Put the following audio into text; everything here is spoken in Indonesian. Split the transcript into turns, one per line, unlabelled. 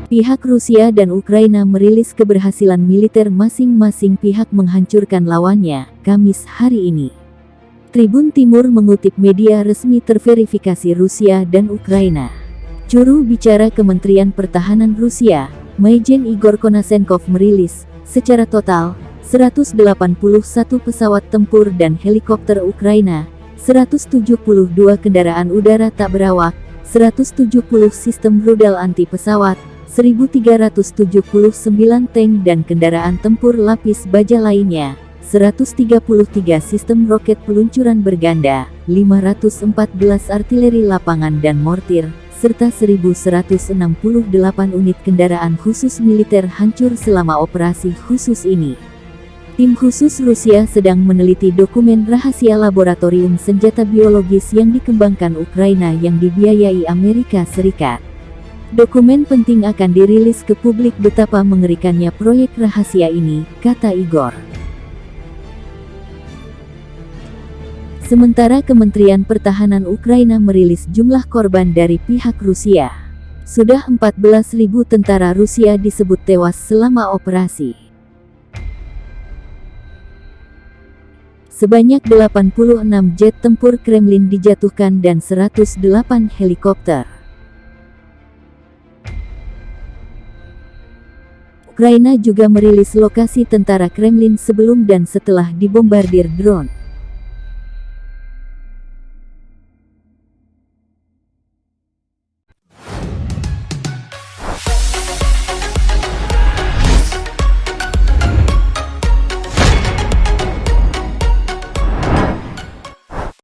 Pihak Rusia dan Ukraina merilis keberhasilan militer masing-masing pihak menghancurkan lawannya, Kamis hari ini. Tribun Timur mengutip media resmi terverifikasi Rusia dan Ukraina. Juru bicara Kementerian Pertahanan Rusia, Majen Igor Konashenkov merilis, secara total, 181 pesawat tempur dan helikopter Ukraina, 172 kendaraan udara tak berawak, 170 sistem rudal anti-pesawat, 1.379 tank dan kendaraan tempur lapis baja lainnya, 133 sistem roket peluncuran berganda, 514 artileri lapangan dan mortir, serta 1.168 unit kendaraan khusus militer hancur selama operasi khusus ini. Tim khusus Rusia sedang meneliti dokumen rahasia laboratorium senjata biologis yang dikembangkan Ukraina yang dibiayai Amerika Serikat. Dokumen penting akan dirilis ke publik betapa mengerikannya proyek rahasia ini, kata Igor. Sementara Kementerian Pertahanan Ukraina merilis jumlah korban dari pihak Rusia. Sudah 14.000 tentara Rusia disebut tewas selama operasi. Sebanyak 86 jet tempur Kremlin dijatuhkan dan 108 helikopter. Ukraina juga merilis lokasi tentara Kremlin sebelum dan setelah dibombardir drone.